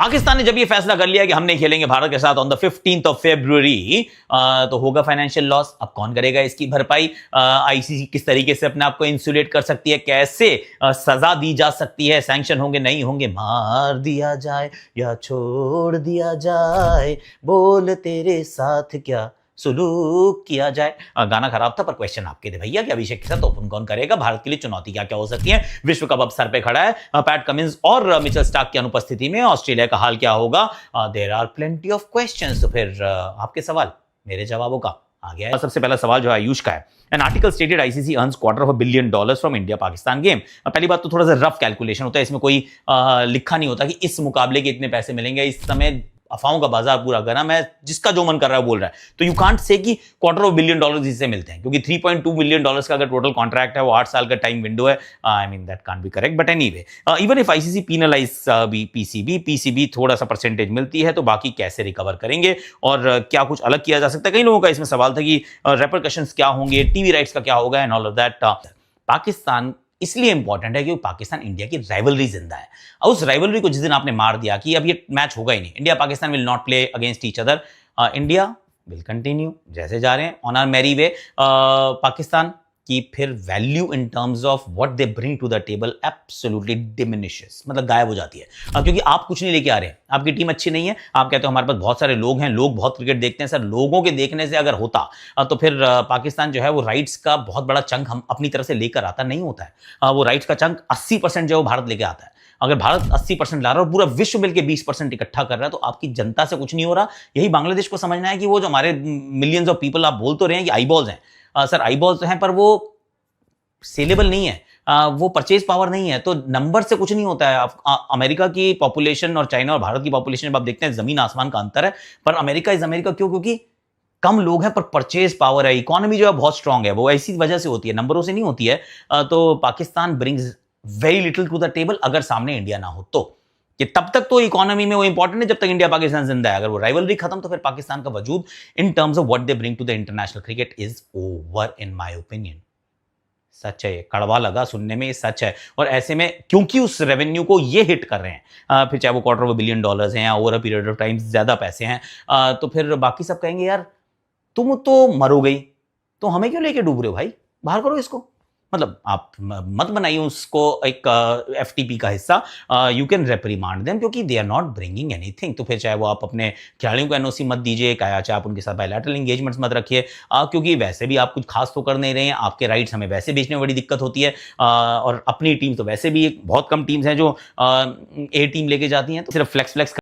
पाकिस्तान ने जब ये फैसला कर लिया कि हम नहीं खेलेंगे भारत के साथ on the 15th of February, तो होगा फाइनेंशियल लॉस। अब कौन करेगा इसकी भरपाई? आईसीसी किस तरीके से अपने आप को इंसुलेट कर सकती है, कैसे सजा दी जा सकती है, सैंक्शन होंगे नहीं होंगे, मार दिया जाए या छोड़ दिया जाए, बोल तेरे साथ क्या सुलूक किया जाए। गाना खराब था पर क्वेश्चन आपके थे भैया कि अभिषेक के साथ ओपन कौन करेगा, भारत के लिए चुनौती क्या क्या हो सकती है। विश्व कप अब सर पे खड़ा है, पैट कमिंस और मिचेल स्टार्क की अनुपस्थिति में ऑस्ट्रेलिया का हाल क्या होगा। There are plenty of questions. तो फिर आपके सवाल मेरे जवाबों का आ गया है। सबसे पहला सवाल जो आयुष का है, an article stated ICC earns $250 billion from India Pakistan game. पहली बात तो थोड़ा सा रफ कैलकुलेशन होता है, इसमें कोई लिखा नहीं होता कि इस मुकाबले के इतने पैसे मिलेंगे। इस समय अफवाहों का बाजार पूरा गर्म है, जिसका जो मन कर रहा है बोल रहा है। तो यू कांट से कि $250 बिलियन इससे मिलते हैं, क्योंकि $3.2 बिलियन का अगर टोटल कॉन्ट्रैक्ट है, वो 8 साल का टाइम विंडो है। I mean that can't be correct, but anyway even if ICC penalised PCB थोड़ा सा परसेंटेज मिलती है, तो बाकी कैसे रिकवर करेंगे और क्या कुछ अलग किया जा सकता है। कई लोगों का इसमें सवाल था कि रेपरकशंस क्या होंगे, टीवी राइट्स का क्या होगा and all of that. Pakistan इसलिए इंपॉर्टेंट है क्योंकि पाकिस्तान इंडिया की राइवलरी जिंदा है। और उस राइवलरी को जिस दिन आपने मार दिया कि अब ये मैच होगा ही नहीं, India Pakistan will not play against each other, India will continue जैसे जा रहे हैं on our merry way. Pakistan की फिर value in terms of what they bring to the table absolutely diminishes, मतलब गायब हो जाती है। क्योंकि आप कुछ नहीं लेके आ रहे हैं, आपकी टीम अच्छी नहीं है, आप कहते हो हमारे पास बहुत सारे लोग हैं, लोग बहुत क्रिकेट देखते हैं। सर, लोगों के देखने से अगर होता तो फिर पाकिस्तान जो है वो राइट्स का बहुत बड़ा चंक हम अपनी तरफ से लेकर आता नहीं होता है। वो राइट्स का चंक 80% जो है भारत लेके आता है। अगर भारत 80% ला रहा है और पूरा विश्व मिलकर 20% इकट्ठा कर रहा है, तो आपकी जनता से कुछ नहीं हो रहा। यही बांग्लादेश को समझना है कि वो जो हमारे मिलियंस ऑफ पीपल आप बोल तो रहे हैं कि आईबॉल्स हैं, सर आईबॉल्स हैं पर वो सेलेबल नहीं है, वो परचेज पावर नहीं है, तो नंबर से कुछ नहीं होता है। अमेरिका की पॉपुलेशन और चाइना और भारत की पॉपुलेशन जब आप देखते हैं, जमीन आसमान का अंतर है। पर अमेरिका इज अमेरिका क्यों? क्योंकि कम लोग हैं पर परचेज पावर है, इकोनॉमी जो है बहुत स्ट्रांग है। वो ऐसी वजह से होती है, नंबरों से नहीं होती है। तो Pakistan brings very little to the table अगर सामने इंडिया ना हो तो। कि तब तक तो इकोनॉमी में वो इंपॉर्टेंट है जब तक इंडिया पाकिस्तान जिंदा है। अगर वो राइवलरी खत्म तो फिर पाकिस्तान का वजूद in terms of what they bring to the international cricket is over in my opinion. सच है, कड़वा लगा सुनने में, सच है। और ऐसे में क्योंकि उस रेवेन्यू को ये हिट कर रहे हैं, फिर चाहे वो $250 बिलियन हैं या over a period of time ज्यादा पैसे हैं, तो फिर बाकी सब कहेंगे यार तुम तो मरो गई, तो हमें क्यों लेके डूब रहे हो भाई, बाहर करो इसको। मतलब आप मत बनाइए उसको एक एफटीपी का हिस्सा। यू कैन रेप्रीमांड देम क्योंकि they are not bringing anything. तो फिर चाहे वो आप अपने खिलाड़ियों को एनओसी मत दीजिए, चाहे आप उनके साथ बायलैटरल एंगेजमेंट्स मत रखिए, क्योंकि वैसे भी आप कुछ खास तो कर नहीं रहे हैं। आपके राइट्स हमें वैसे बेचने में बड़ी दिक्कत होती है, और अपनी टीम तो वैसे भी बहुत कम टीम्स हैं जो ए टीम लेके जाती हैं, तो सिर्फ फ्लेक्स